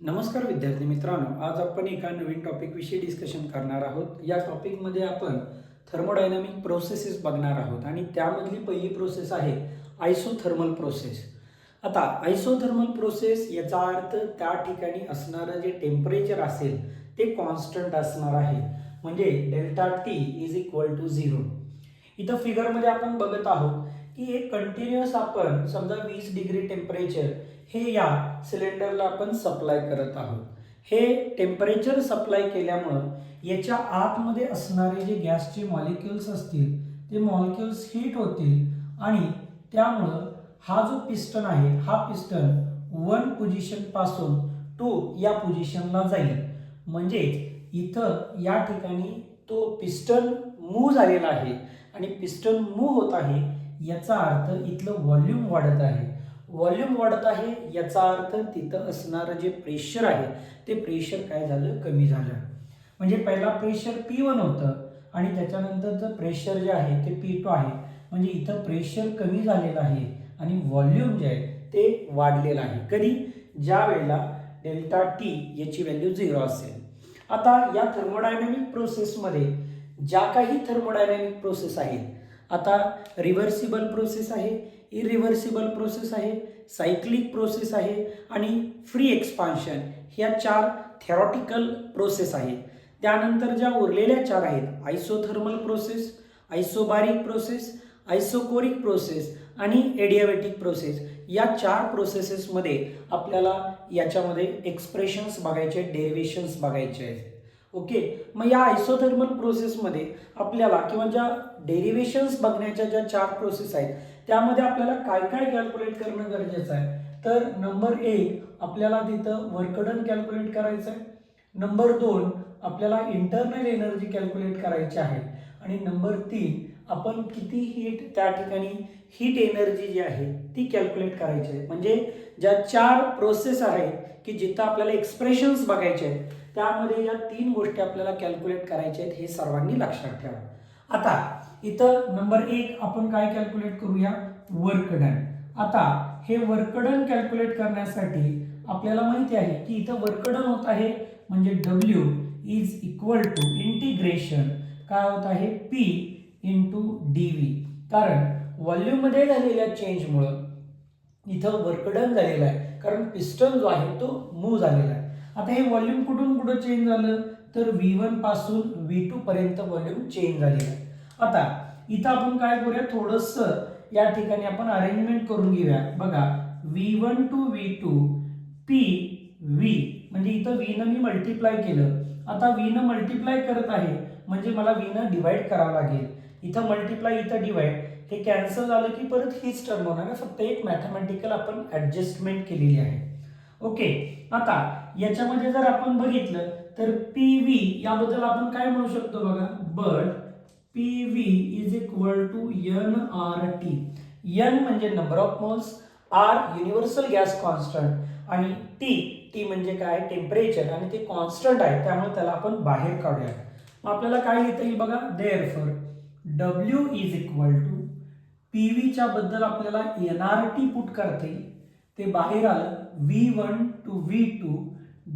नमस्कार विद्यार्थी मित्रांनो, आज आपण एका नवीन टॉपिक विषयी डिस्कशन करणार आहोत। या टॉपिकमध्ये आपण थर्मोडायनामिक प्रोसेसेस बघणार आहोत आणि त्यामधली पहिली प्रोसेस आहे आयसोथर्मल प्रोसेस। आता आयसोथर्मल प्रोसेस याचा अर्थ त्या ठिकाणी असणारं जे टेम्परेचर असेल ते कॉन्स्टंट असणार आहे, म्हणजे delta T is equal to 0। इथं फिगरमध्ये आपण बघत आहोत की एक कंटिन्युअस आपण समजा 20 डिग्री टेम्परेचर हे या सिलेंडरला आपण सप्लाय करत आहोत। हे टेम्परेचर सप्लाय केल्यामुळं याच्या आतमध्ये असणारे जे गॅसचे मॉलिक्युल्स असतील ते मॉलिक्युल्स हीट होतील आणि त्यामुळं हा जो पिस्टन आहे हा पिस्टन 1 पोझिशन पासून 2 या पोझिशनला जाईल। म्हणजे इथं या ठिकाणी तो पिस्टन मूव्ह झालेला आहे आणि पिस्टन मूव्ह होत आहे याचा अर्थ इथलं व्हॉल्यूम वाढत आहे। व्हॉल्यूम वाढत आहे याचा अर्थ तिथं असणारं जे प्रेशर आहे ते प्रेशर काय झालं, कमी झालं। म्हणजे पहिला प्रेशर P1 होतं आणि त्याच्यानंतरचं प्रेशर जे आहे ते P2 आहे। म्हणजे इथं प्रेशर कमी झालेलं आहे आणि व्हॉल्यूम जे आहे ते वाढलेलं आहे। कधी? ज्या वेळेला डेल्टा टी याची व्हॅल्यू 0 असेल। आता या थर्मोडायनामिक प्रोसेसमध्ये ज्या काही थर्मोडायनामिक प्रोसेस आहेत, आता रिव्हर्सिबल प्रोसेस आहे, इरिव्हर्सिबल प्रोसेस आहे, सायक्लिक प्रोसेस आहे आणि फ्री एक्सपान्शन, ह्या 4 थेरॉटिकल प्रोसेस आहेत। त्यानंतर ज्या उरलेल्या 4 आहेत, isothermal process, isobaric process, isochoric process आणि एडियाबॅटिक प्रोसेस, या 4 प्रोसेसेसमध्ये आपल्याला याच्यामध्ये एक्सप्रेशन्स बघायचे, डेरिव्हेशन्स बघायचे आहेत। ओके, मग या आयसोथर्मल प्रोसेसमध्ये आपल्याला किंवा ज्या डेरिव्हेशन्स बघण्याच्या ज्या 4 प्रोसेस आहेत त्यामध्ये आपल्याला काय काय कॅल्क्युलेट करणं गरजेचं आहे, तर नंबर 1 आपल्याला तिथं वर्क डन कॅल्क्युलेट करायचं आहे, नंबर 2 आपल्याला इंटरनल एनर्जी कॅल्क्युलेट करायची आहे आणि नंबर 3 आपण किती हीट त्या ठिकाणी हीट एनर्जी जी आहे ती कॅल्क्युलेट करायची आहे। म्हणजे ज्या 4 प्रोसेस आहेत की जिथं आपल्याला एक्सप्रेशन्स बघायचे आहेत त्यामध्ये या 3 गोष्टी आपल्याला कॅल्क्युलेट करायच्या आहेत, हे सर्वांनी लक्षात ठेवा। आता इथं नंबर 1 आपण काय कॅल्क्युलेट करूया, वर्क डन। आता हे वर्क डन कॅल्क्युलेट करण्यासाठी आपल्याला माहिती आहे की इथं वर्क डन होत आहे म्हणजे W is equal to integration काय होत आहे, P इंटू dV। कारण व्हॉल्यूम मध्ये झालेल्या चेंजमुळे इथं वर्क डन झालेलं आहे, कारण पिस्टन जो आहे तो मूव्ह झालेला आहे। आता हे व्हॉल्यूम कुठून कुठं चेंज झालं, तर V1 पासून V2 पर्यंत व्हॉल्यूम चेंज झालेलं आहे। आता इथं आपण काय करूया, थोडंसं या ठिकाणी आपण अरेंजमेंट करून घेऊया। बघा, V1 to V2 P V, म्हणजे इथं V न मी मल्टिप्लाय केलं। आता V न मल्टिप्लाय करत आहे म्हणजे मला V न डिवाइड करावं लागेल। इथं मल्टिप्लाय इथं डिवाइड, हे कॅन्सल झालं की परत हीच टर्म होणार आहे, फक्त एक मॅथमॅटिकल आपण ऍडजस्टमेंट केलेली आहे। ओके, आता याच्यामध्ये जर आपण बघितलं तर PV याबद्दल आपण काय म्हणू शकतो बघा, but PV is equal to nRT। n म्हणजे number of moles, R universal gas constant आणि T म्हणजे काय, टेम्परेचर, आणि ते कॉन्स्टंट आहे त्यामुळे त्याला आपण बाहेर काढूया। मग आपल्याला काय लिहिता येईल बघा, therefore W is equal to PV च्या बद्दल आपल्याला nRT पुट करता येईल, ते बाहेर आलं V1 to V2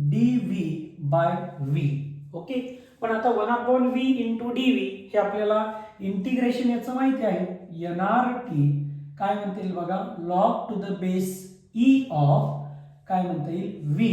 dV by V। Okay, पण आता 1/V इंटू dV हे आपल्याला इंटिग्रेशन याचं माहिती आहे, nRT काय म्हणता येईल बघा, log to the base E of काय म्हणता येईल V,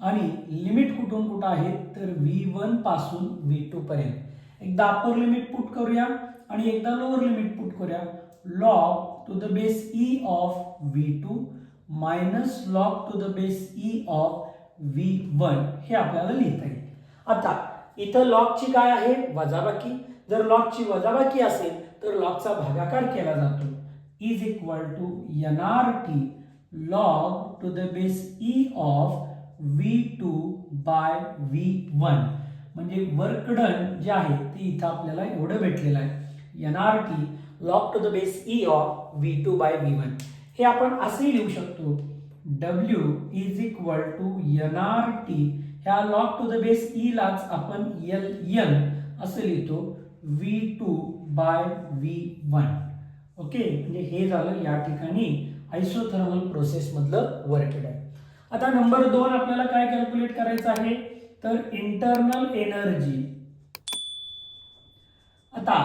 आणि लिमिट कुठून कुठं आहे तर V1 पासून V2 पर्यंत। एकदा अपर लिमिट पुट करूया आणि एकदा लोअर लिमिट पुट करूया, log to the base E of V2 minus log to the base E of V1 हे आपल्याला लिहिता येईल। आता इथं लॉगची काय आहे, वजाबाकी। जर लॉगची वजाबाकी असेल तर लॉगचा भागाकार केला जातो, is equal to nRT log to the base E of V2 by V1। म्हणजे वर्क डन जे आहे ते इथं आपल्याला एवढं भेटलेलं आहे, nRT log to the base E of V2 by V1। हे आपण असेही लिहू शकतो, W is equal to nRT, ह्या log to the base E लाच आपण Ln असं लिहितो, V2 बाय V1। ओके, म्हणजे हे झालं या ठिकाणी आयसोथर्मल प्रोसेस मधलं वर्क डन। आता नंबर 2 आपल्याला काय कॅल्क्युलेट करायचं आहे, तर इंटरनल एनर्जी. आता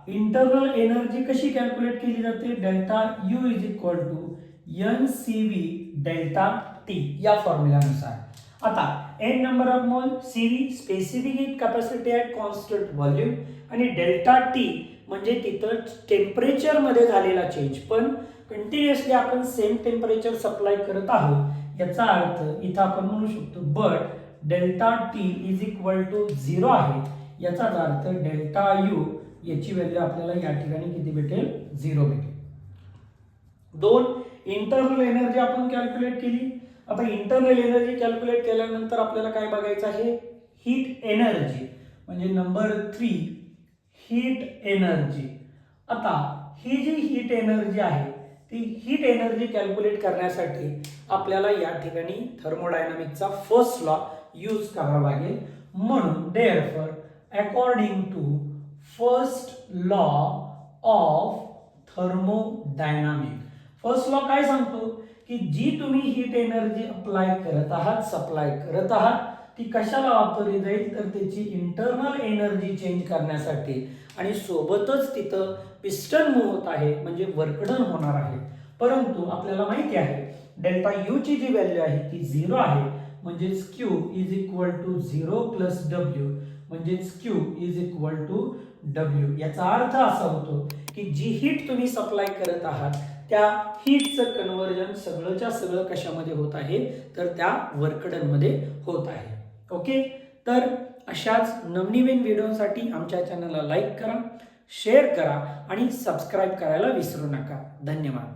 इंटरनल एनर्जी कशी कॅल्क्युलेट केली जाते, delta U is equal to N C V delta T या फॉर्म्युलानुसार. आता N number of mole, C V specific heat capacity at constant volume, आणि डेल्टा टी म्हणजे तिथं टेम्परेचर मध्ये झालेला चेंज, पण कंटिन्युअसली आपण सेम टेम्परेचर सप्लाय करत आहोत, याचा अर्थ इथं आपण म्हणू शकतो but delta T is equal to 0 आहे. याचाच अर्थ डेल्टा यू याची व्हॅल्यू आपल्याला या ठिकाणी किती भेटेल, 0 भेटेल. 2 इंटरनल एनर्जी आपण कॅल्क्युलेट केली. आता इंटरनल एनर्जी कॅल्क्युलेट केल्यानंतर आपल्याला काय बघायचं आहे, हीट एनर्जी म्हणजे नंबर 3 हीट एनर्जी. आता ही जी हीट एनर्जी आहे ती हीट एनर्जी कॅल्क्युलेट करण्यासाठी आपल्याला या ठिकाणी थर्मोडायनामिकचा फर्स्ट लॉ यूज करावा लागेल. म्हणून therefore according to first law of thermodynamic, first law काय सांगतो की जी तुम्ही हीट एनर्जी अप्लाय करत आहात, सप्लाय करत आहात, ती कशाला वापरली जाईल, तर त्याची इंटरनल एनर्जी चेंज करण्यासाठी, आणि सोबतच तिथं पिस्टन मूव्ह होत आहे म्हणजे वर्कडन होणार आहे. परंतु आपल्याला माहिती आहे डेल्टा यू ची जी व्हॅल्यू आहे ती 0 आहे, म्हणजेच Q is equal to 0 plus W, म्हणजेच Q is equal to W. याचा अर्थ असा होतो की जी हीट तुम्ही सप्लाय करत आहात त्या हीटचं कन्व्हर्जन सगळंच्या सगळं कशामध्ये होत आहे, तर त्या वर्कडन मध्ये होत आहे. ओके, तर अशाच नवनवीन व्हिडिओसाठी आमच्या चॅनलला लाईक करा, शेअर करा आणि सबस्क्राईब करायला विसरू नका. धन्यवाद.